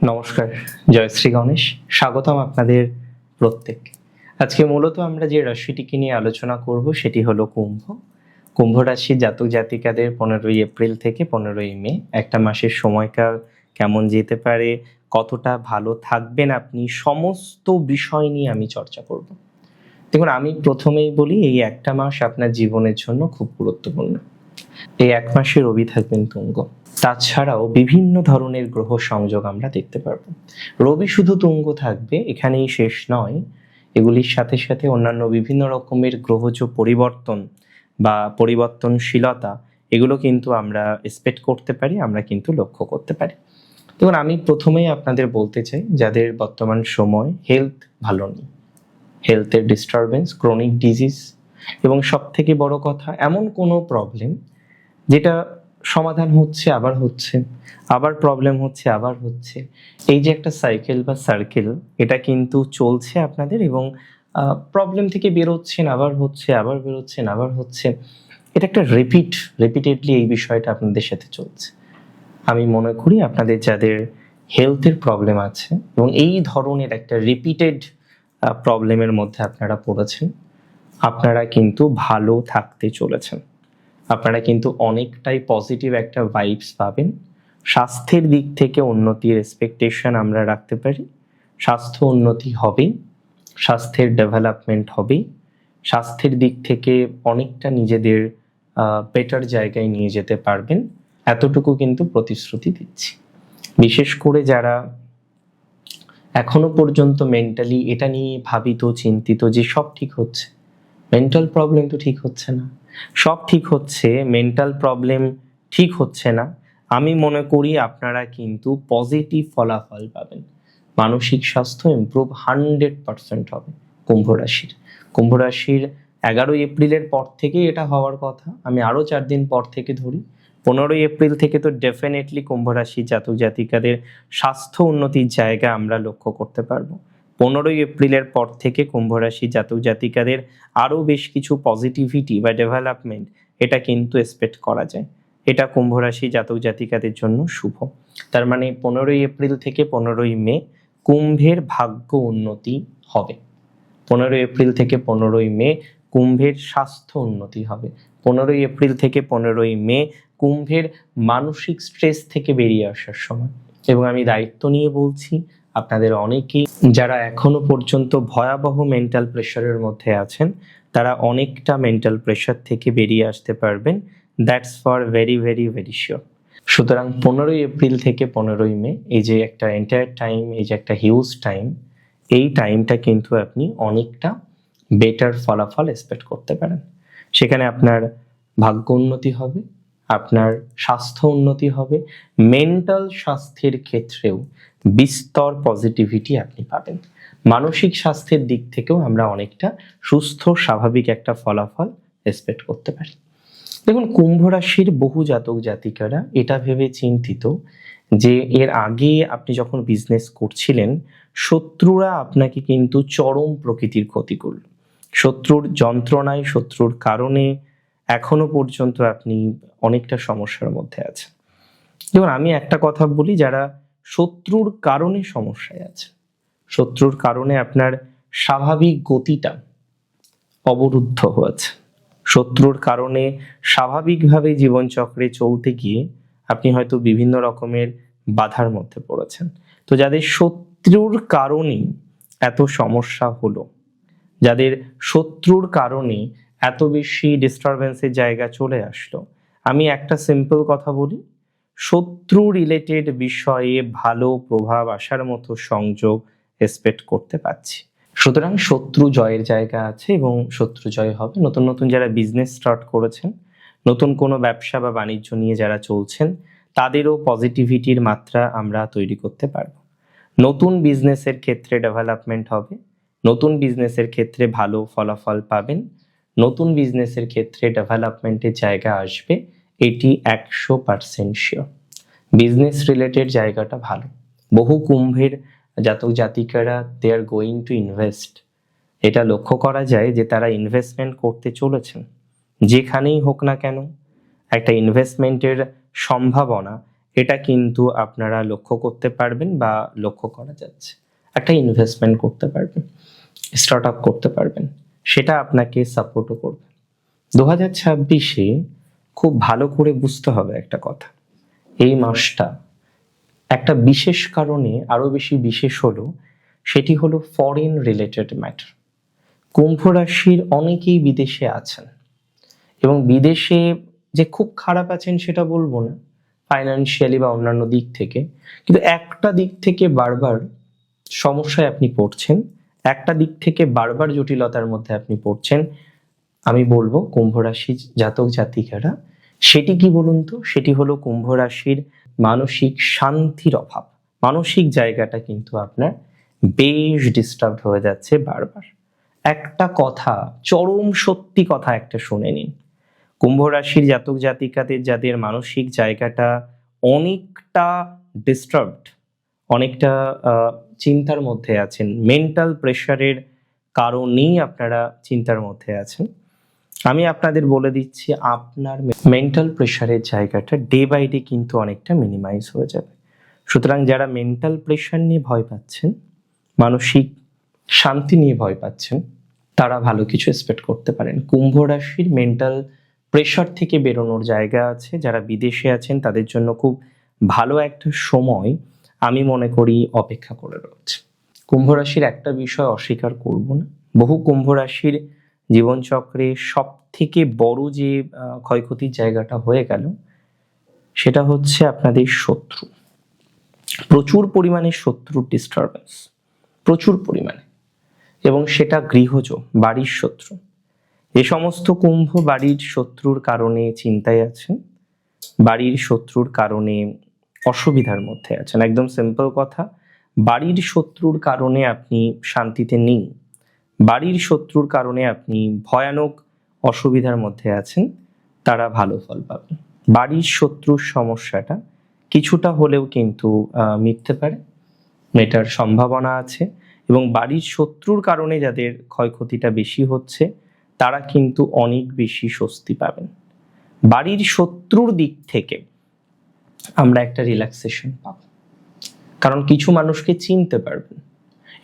নমস্কার, জয় শ্রী গণেশ। স্বাগতম আপনাদের প্রত্যেক। আজকে মূলত আমরা যে রাশিটিকে নিয়ে আলোচনা করব সেটি হলো কুম্ভ। কুম্ভ রাশির জাতক জাতিকাদের 15ই এপ্রিল থেকে 15ই মে একটা মাসের সময়কাল কেমন যেতে পারে, কতটা ভালো থাকবেন আপনি, সমস্ত বিষয় নিয়ে আমি চর্চা করব। দেখুন, আমি প্রথমেই বলি এই একটা মাস আপনার জীবনের জন্য খুব গুরুত্বপূর্ণ। এই এক মাসে রবি থাকবেন তুঙ্গ। তাছাড়াও বিভিন্ন ধরনের গ্রহ সংযোগ আমরা দেখতে পারবো। রবি শুধু তুঙ্গ থাকবে এখানেই শেষ নয়, এগুলির সাথে সাথে অন্যান্য বিভিন্ন রকমের গ্রহজ পরিবর্তন বা পরিবর্তনশীলতা এগুলো কিন্তু আমরা এক্সপেক্ট করতে পারি, আমরা কিন্তু লক্ষ্য করতে পারি। দেখুন, আমি প্রথমেই আপনাদের বলতে চাই যাদের বর্তমান সময় হেলথ ভালো নেই, হেলথের ডিস্টারবেন্স, ক্রনিক ডিজিজ এবং সব থেকে বড় কথা এমন কোনো প্রবলেম যেটা সমাধান হচ্ছে আবার হচ্ছে, আবার প্রবলেম হচ্ছে আবার হচ্ছে, এই যে একটা সাইকেল বা সার্কেল এটা কিন্তু চলছে আপনাদের এবং প্রবলেম থেকে বেরোচ্ছেন আবার হচ্ছে, আবার বেরোচ্ছেন আবার হচ্ছে, এটা একটা রিপিটেডলি এই বিষয়টা আপনাদের সাথে চলছে। আমি মনে করি আপনাদের যাদের হেলথের প্রবলেম আছে এবং এই ধরনের একটা রিপিটেড প্রবলেমের মধ্যে আপনারা পড়েছেন, আপনারা কিন্তু ভালো থাকতে চলেছেন, আপনারা কিন্তু অনেকটাই পজিটিভ একটা ভাইবস পাবেন। স্বাস্থ্যের দিক থেকে উন্নতির এক্সপেকটেশন আমরা রাখতে পারি। স্বাস্থ্য উন্নতি হবেই, স্বাস্থ্যের ডেভেলপমেন্ট হবেই, স্বাস্থ্যের দিক থেকে অনেকটা নিজেদের বেটার জায়গায় নিয়ে যেতে পারবেন, এতটুকু কিন্তু প্রতিশ্রুতি দিচ্ছি। বিশেষ করে যারা এখনো পর্যন্ত মেন্টালি এটা নিয়ে ভাবিত চিন্তিত যে সব ঠিক হচ্ছে, মেন্টাল প্রবলেম তো ঠিক হচ্ছে না, সব ঠিক হচ্ছে, মেন্টাল প্রবলেম ঠিক হচ্ছে না, আমি মনে করি আপনারা কিন্তু পজিটিভ ফলাফল পাবেন। মানসিক স্বাস্থ্য ইমপ্রুভ 100% হবে কুম্ভ রাশির 11 এপ্রিলের পর থেকে এটা হওয়ার কথা। আমি আরো 4 দিন পর থেকে ধরি, 15 এপ্রিল থেকে তো ডেফিনেটলি কুম্ভ রাশির জাতক জাতিকাদের স্বাস্থ্য উন্নতির জায়গা আমরা লক্ষ্য করতে পারবো। 15 এপ্রিলের পর থেকে কুম্ভ রাশি জাতক জাতিকাদের আরও বেশ কিছু পজিটিভিটি বা ডেভেলপমেন্ট এটা কিন্তু এক্সপেক্ট করা যায়। এটা কুম্ভ রাশি জাতক জাতিকাদের জন্য শুভ। তার মানে 15 এপ্রিল থেকে 15 মে কুম্ভের ভাগ্য উন্নতি হবে। 15 এপ্রিল থেকে 15 মে কুম্ভের স্বাস্থ্য উন্নতি হবে। 15 এপ্রিল থেকে 15 মে কুম্ভের মানসিক স্ট্রেস থেকে বেরিয়ে আসার সময়। এবং আমি দায়িত্ব নিয়ে বলছি, আপনাদের অনেকেই যারা এখনো পর্যন্ত ভয়াবহ মেন্টাল প্রেশারের মধ্যে আছেন তারা অনেকটা মেন্টাল প্রেশার থেকে বেরিয়ে আসতে পারবেন। That's for very very very sure. সুতরাং 15 এপ্রিল থেকে 15 মে এই যে একটা এন্টায়ার টাইম, এই যে একটা হিউজ টাইম, এই টাইমটা কিন্তু আপনি অনেকটা বেটার ফলাফল এক্সপেক্ট করতে পারেন। সেখানে আপনার ভাগ্য উন্নতি হবে, আপনার স্বাস্থ্য উন্নতি হবে, মেন্টাল স্বাস্থ্যের ক্ষেত্রেও বিস্তর পজিটিভিটি আপনি পাবেন। মানসিক স্বাস্থ্যের দিক থেকেও আমরা অনেকটা সুস্থ স্বাভাবিক একটা ফলাফল এক্সপেক্ট করতে পারি। দেখুন, কুম্ভ রাশির বহু জাতক জাতিকারা এটা ভেবে চিন্তিত যে এর আগে আপনি যখন বিজনেস করছিলেন শত্রুরা আপনাকে কিন্তু চরম প্রকৃতির ক্ষতি করল। শত্রুর যন্ত্রণায়, শত্রুর কারণে এখনো পর্যন্ত আপনি অনেকটা সমস্যার মধ্যে আছেন। যেমন আমি একটা কথা বলি, যারা শত্রুর কারণে সমস্যায় আছে, শত্রুর কারণে আপনার স্বাভাবিক গতিটা অবরুদ্ধ হয়েছে, শত্রুর কারণে স্বাভাবিকভাবে জীবনচক্রে চলতে গিয়ে আপনি হয়তো বিভিন্ন রকমের বাধার মধ্যে পড়েছেন। তো যাদের শত্রুর কারণেই এত সমস্যা হলো, যাদের শত্রুর কারণে এত বেশি ডিস্টারবেন্সের জায়গা চলে আসলো, আমি একটা সিম্পল কথা বলি, শত্রু রিলেটেড বিষয়ে ভালো প্রভাব আসার মতো সংযোগ এক্সপেক্ট করতে পারছি। সুতরাং শত্রু জয়ের জায়গা আছে এবং শত্রু জয় হবে। নতুন নতুন যারা বিজনেস স্টার্ট করেছেন, নতুন কোনো ব্যবসা বা বাণিজ্য নিয়ে যারা চলছেন, তাদেরও পজিটিভিটির মাত্রা আমরা তৈরি করতে পারবো। নতুন বিজনেসের ক্ষেত্রে ডেভেলপমেন্ট হবে, নতুন বিজনেসের ক্ষেত্রে ভালো ফলাফল পাবেন, নতুন বিজনেসের ক্ষেত্রে ডেভেলপমেন্টের জায়গা আসবে, এটি 100% শিওর। বিজনেস রিলেটেড জায়গাটা ভালো। বহু কুম্ভের জাতক জাতিকারা দে আর গোয়িং টু ইনভেস্ট, এটা লক্ষ্য করা যায় যে তারা ইনভেস্টমেন্ট করতে চলেছেন। যেখানেই হোক না কেন একটা ইনভেস্টমেন্টের সম্ভাবনা এটা কিন্তু আপনারা লক্ষ্য করতে পারবেন বা লক্ষ্য করা যাচ্ছে। একটা ইনভেস্টমেন্ট করতে পারবেন, স্টার্ট আপ করতে পারবেন, সেটা আপনাকে সাপোর্টও করবে। 2026-এ খুব ভালো করে বুঝতে হবে একটা কথা, এই মাসটা একটা বিশেষ কারণে আরো বেশি বিশেষ হলো, সেটি হলো ফরেন রিলেটেড ম্যাটার। কুম্ভ রাশির অনেকেই বিদেশে আছেন, এবং বিদেশে যে খুব খারাপ আছেন সেটা বলবো না, ফাইন্যান্সিয়ালি বা অন্যান্য দিক থেকে, কিন্তু একটা দিক থেকে বারবার সমস্যায় আপনি পড়ছেন, একটা দিক থেকে বারবার জটিলতার মধ্যে আপনি পড়ছেন। আমি বলবো কুম্ভ রাশি জাতক জাতিকারা, সেটি কি বলুন তো, সেটি হলো কুম্ভ রাশির মানসিক শান্তির অভাব। মানসিক জায়গাটা কিন্তু আপনার বেশ ডিস্টার্ব হয়ে যাচ্ছে বারবার। একটা কথা, চরম সত্যি কথা একটা শুনে নিন, কুম্ভ রাশির জাতক জাতিকাদের যাদের মানসিক জায়গাটা অনেকটা ডিস্টার্বড, অনেকটা চিন্তার মধ্যে আছেন, মেন্টাল প্রেশারের কারণেই আপনারা চিন্তার মধ্যে আছেন, আমি আপনাদের বলে দিচ্ছি আপনার মেন্টাল প্রেশারের জায়গাটা ডে বাই ডে কিন্তু অনেকটা মিনিমাইজ হয়ে যাবে। সুতরাং যারা মেন্টাল প্রেশার নিয়ে ভয় পাচ্ছেন, মানসিক শান্তি নিয়ে ভয় পাচ্ছেন, তারা ভালো কিছু এক্সপেক্ট করতে পারেন। কুম্ভ রাশির মেন্টাল প্রেশার থেকে বেরোনোর জায়গা আছে। যারা বিদেশে আছেন তাদের জন্য খুব ভালো একটা সময় আমি মনে করি অপেক্ষা করে রয়েছে। কুম্ভ রাশির একটা বিষয় অস্বীকার করব না, বহু কুম্ভ রাশির জীবনচক্রে সব থেকে বড় যে ক্ষয়ক্ষতির জায়গাটা হয়ে গেল, সেটা হচ্ছে আপনাদের শত্রু। প্রচুর পরিমাণে শত্রুর ডিস্টারবেন্স, প্রচুর পরিমাণে, এবং সেটা গৃহজ, বাড়ির শত্রু। এ সমস্ত কুম্ভ বাড়ির শত্রুর কারণে চিন্তায় আছেন, বাড়ির শত্রুর কারণে অসুবিধার মধ্যে আছেন। একদম সিম্পল কথা, বাড়ির শত্রুর কারণে আপনি শান্তিতে নেই, বাড়ির শত্রুর কারণে আপনি ভয়ানক অসুবিধার মধ্যে আছেন, তারা ভালো ফল পাবেন। বাড়ির শত্রুর সমস্যাটা কিছুটা হলেও কিন্তু মিটতে পারে, মেটার সম্ভাবনা আছে, এবং বাড়ির শত্রুর কারণে যাদের ক্ষয়ক্ষতিটা বেশি হচ্ছে তারা কিন্তু অনেক বেশি স্বস্তি পাবেন। বাড়ির শত্রুর দিক থেকে আমরা একটা রিল্যাক্সেশন পাব, কারণ কিছু মানুষকে চিনতে পারবেন,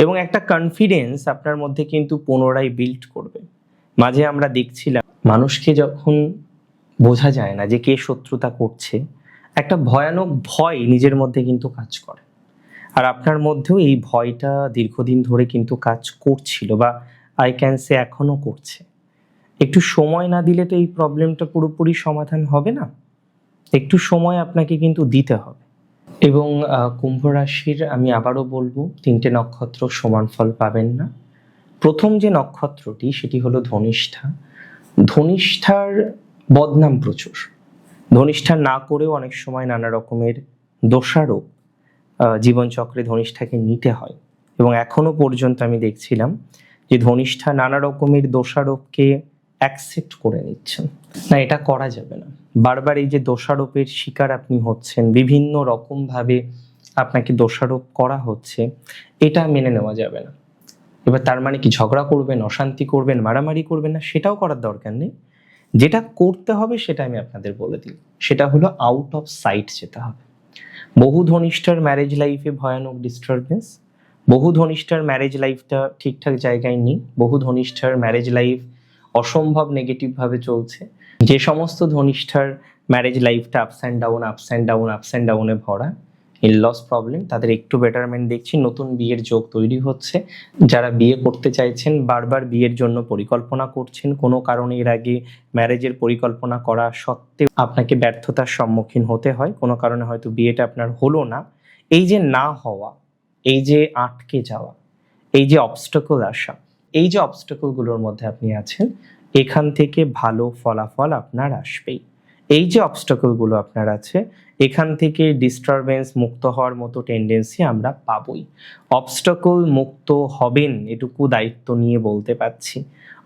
এবং একটা কনফিডেন্স আপনার মধ্যে কিন্তু পুনরায় বিল্ড করবে। মাঝে আমরা দেখছিলাম মানুষকে যখন বোঝা যায় না যে কে শত্রুতা করছে, একটা ভয়ানক ভয় নিজের মধ্যে কিন্তু কাজ করে, আর আপনার মধ্যেও এই ভয়টা দীর্ঘদিন ধরে কিন্তু কাজ করছিল, বা আই ক্যান সে এখনো করছে। একটু সময় না দিলে তো এই প্রবলেমটা পুরোপুরি সমাধান হবে না, একটু সময় আপনাকে কিন্তু দিতে হবে। এবং কুম্ভ রাশির আমি আবারও বলবো, 3টে নক্ষত্র সমান ফল পাবেন না। প্রথম যে নক্ষত্রটি সেটি হলো ধনিষ্ঠা। ধনিষ্ঠার বদনাম প্রচুর, ধনিষ্ঠা না করেও অনেক সময় নানা রকমের দোষারোপ জীবনচক্রে ধনিষ্ঠাকে নিতে হয়, এবং এখনো পর্যন্ত আমি দেখছিলাম যে ধনিষ্ঠা নানা রকমের দোষারোপকে অ্যাকসেপ্ট করে নিচ্ছেন। না, এটা করা যাবে না। বারবার এই যে দোষারোপের শিকার আপনি হচ্ছেন, বিভিন্ন রকম ভাবে আপনাকে দোষারোপ করা হচ্ছে, এটা মেনে নেওয়া যাবে না। এবার তার মানে কি ঝগড়া করবেন, অশান্তি করবেন, মারামারি করবেন না, সেটাও করার দরকার নেই। যেটা করতে হবে সেটা আমি আপনাদের বলে দিই, সেটা হলো আউট অফ সাইট যেতে হবে। বহু ধনিষ্ঠার ম্যারেজ লাইফে ভয়ানক ডিস্টারবেন্স, বহু ধনিষ্ঠার ম্যারেজ লাইফটা ঠিকঠাক জায়গায় নেই, বহু ধনিষ্ঠার ম্যারেজ লাইফ অসম্ভব নেগেটিভ ভাবে চলছে। যে সমস্ত ধনিষ্ঠার ম্যারেজ লাইফটা ups and down, ups and down, ups and ডাউনে ভরা, ইনলস প্রবলেম, তাদের একটু বেটারমেন্ট দেখছি, নতুন বিয়ের যোগ তৈরি হচ্ছে। যারা বিয়ে করতে চাইছেন, বারবার বিয়ের জন্য পরিকল্পনা করছেন, কোনো কারণে এর আগে ম্যারেজের পরিকল্পনা করা সত্ত্বেও আপনাকে ব্যর্থতার সম্মুখীন হতে হয়, কোনো কারণে হয়তো বিয়েটা আপনার হলো না। এই যে না হওয়া, এই যে আটকে যাওয়া, এই যে অবস্টাকল আসা, এই যে অবস্টাকলগুলোর মধ্যে আপনি আছেন, এখান থেকে ভালো ফলাফল আপনার আসবেই। এই যে অবস্টাকলগুলো আপনার আছে, এখান থেকে ডিস্টারবেন্স মুক্ত হওয়ার মতো টেন্ডেন্সি আমরা পাবই। অবস্টাকল মুক্ত হবেন এটুকু দায়িত্ব নিয়ে বলতে পারছি,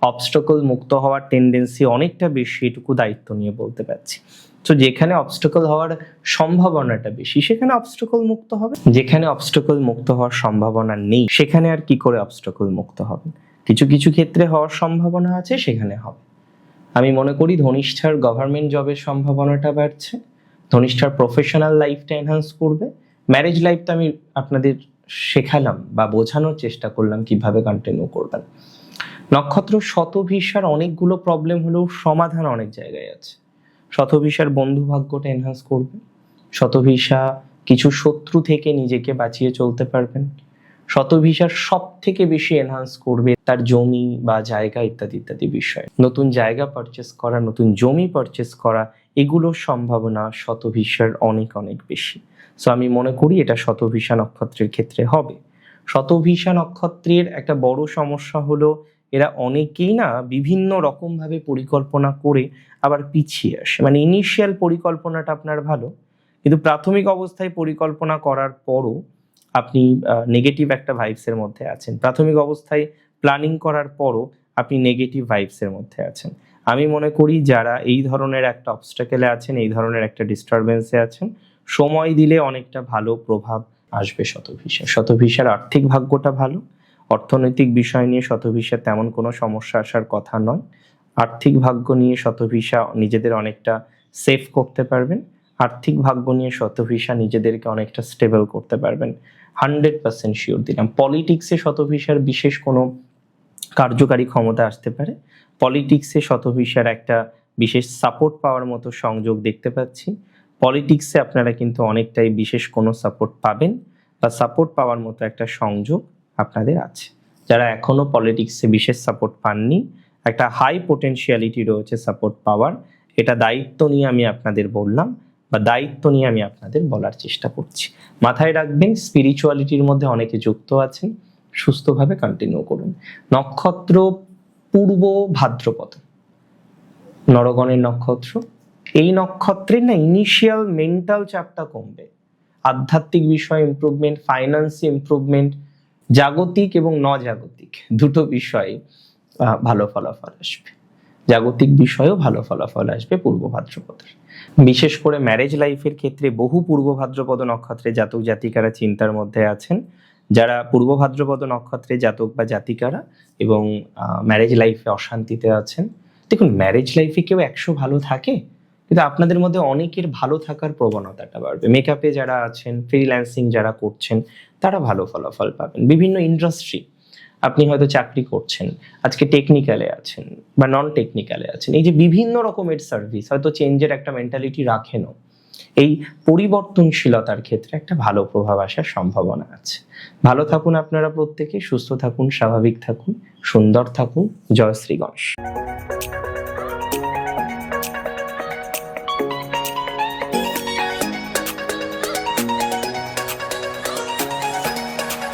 অবস্টাকল মুক্ত হওয়ার টেন্ডেন্সি অনেকটা বেশি এটুকু দায়িত্ব নিয়ে বলতে পারছি। তো যেখানে অবস্টাকল হওয়ার সম্ভাবনাটা বেশি সেখানে অবস্টাকল মুক্ত হবে, যেখানে অবস্টাকল মুক্ত হওয়ার সম্ভাবনা নেই সেখানে আর কি করে অবস্টাকল মুক্ত হবে? কিছু কিছু ক্ষেত্রে হওয়ার সম্ভাবনা আছে, সেখানে হবে। আমি মনে করি ধনিষ্ঠার গভর্নমেন্ট জবের সম্ভাবনাটা বাড়ছে, ধনিষ্ঠার প্রফেশনাল লাইফটা এনহান্স করবে। ম্যারেজ লাইফটা আমি আপনাদের শেখালাম বা বোঝানোর চেষ্টা করলাম কিভাবে কন্টিনিউ করবেন। নক্ষত্র শতভিসার অনেকগুলো প্রবলেম হলেও সমাধান অনেক জায়গায় আছে। শতভিসার বন্ধু ভাগ্যটা এনহান্স করবে। শতভিসা কিছু শত্রু থেকে নিজেকে বাঁচিয়ে চলতে পারবেন। শতভিসার সব থেকে বেশি এনহান্স করবে তার জমি বা জায়গা ইত্যাদি ইত্যাদি বিষয়। নতুন জায়গা পারচেস করা, নতুন জমি পারচেস করা, এগুলোর সম্ভাবনা শতভিসার অনেক অনেক বেশি। সো আমি মনে করি এটা শতভিসা নক্ষত্রের ক্ষেত্রে হবে। শতভিসা নক্ষত্রের একটা বড় সমস্যা হলো এরা অনেকেই না বিভিন্ন রকম ভাবে পরিকল্পনা করে আবার পিছিয়ে আসে। মানে ইনিশিয়াল পরিকল্পনাটা আপনার ভালো, কিন্তু প্রাথমিক অবস্থায় পরিকল্পনা করার পরও আপনি নেগেটিভ একটা ভাইবসের মধ্যে আছেন। প্রাথমিক অবস্থায় প্ল্যানিং করার পরও আপনি নেগেটিভ ভাইবসের মধ্যে আছেন। আমি মনে করি যারা এই ধরনের একটা অবস্টাকেলে আছেন, এই ধরনের একটা ডিস্টারবেন্সে আছেন, সময় দিলে অনেকটা ভালো প্রভাব আসবে শতভিসা। শতভিসার আর্থিক ভাগ্যটা ভালো, অর্থনৈতিক বিষয় নিয়ে শতভিসার তেমন কোনো সমস্যা আসার কথা নয়। আর্থিক ভাগ্য নিয়ে শতভিসা নিজেদের অনেকটা সেফ করতে পারবেন। আর্থিক ভাগ্য নিয়ে শতভিসা নিজেদেরকে অনেকটা স্টেবল করতে পারবেন। 100% শিওর দিলাম। পলিটিক্সে শতভিসার বিশেষ কোনো কার্যকারী ক্ষমতা আসতে পারে। পলিটিক্সে শতভিসার একটা বিশেষ সাপোর্ট পাওয়ার মতো সংযোগ দেখতে পাচ্ছি। পলিটিক্সে আপনারা কিন্তু অনেকটাই বিশেষ কোনো সাপোর্ট পাবেন বা সাপোর্ট পাওয়ার মতো একটা সংযোগ আপনাদের আছে। যারা এখনো পলিটিক্সে বিশেষ সাপোর্ট পাননি, একটা হাই পোটেনশিয়ালিটি রয়েছে সাপোর্ট পাওয়ার। এটা দায়িত্ব নিয়ে আমি আপনাদের বললাম বা দায়িত্ব নিয়ে আমি আপনাদের বলার চেষ্টা করছি। মাথায় রাখবেন, স্পিরিচুয়ালিটির মধ্যে অনেকে যুক্ত আছেন, সুস্থভাবে কন্টিনিউ করুন। নক্ষত্র পূর্ব ভাদ্রপদ, নরগণের নক্ষত্র। এই নক্ষত্রের না ইনিশিয়াল মেন্টাল চাপটা কমবে, আধ্যাত্মিক বিষয় ইমপ্রুভমেন্ট, ফাইন্যান্সে ইমপ্রুভমেন্ট, জাগতিক এবং নজাগতিক দুটো বিষয়ে ভালো ফলাফল আসবে। জাগতিক বিষয়েও ভালো ফলাফল আসবে পূর্ব ভাদ্রপদের। বিশেষ করে ম্যারেজ লাইফের ক্ষেত্রে বহু পূর্ব ভাদ্রপদ নক্ষত্রে জাতক জাতিকারা চিন্তার মধ্যে আছেন। যারা পূর্ব ভাদ্রপদ নক্ষত্রে জাতক বা জাতিকারা এবং ম্যারেজ লাইফে অশান্তিতে আছেন, দেখুন ম্যারেজ লাইফে কেউ 100 ভালো থাকে, কিন্তু আপনাদের মধ্যে অনেকের ভালো থাকার প্রবণতাটা বাড়বে। মেকআপে যারা আছেন, ফ্রিল্যান্সিং যারা করছেন, তারা ভালো ফলাফল পাবেন। বিভিন্ন ইন্ডাস্ট্রি, আপনি হয়তো চাকরি করছেন, আজকে টেকনিক্যালে আছেন বা নন টেকনিক্যালে আছেন, এই যে বিভিন্ন রকমের সার্ভিস, হয়তো চেঞ্জের একটা মেন্টালিটি রাখেনও, এই পরিবর্তনশীলতার ক্ষেত্রে একটা ভালো প্রভাব আসার সম্ভাবনা আছে। ভালো থাকুন আপনারা প্রত্যেকে, সুস্থ থাকুন, স্বাভাবিক থাকুন, সুন্দর থাকুন। জয় শ্রী গণেশ।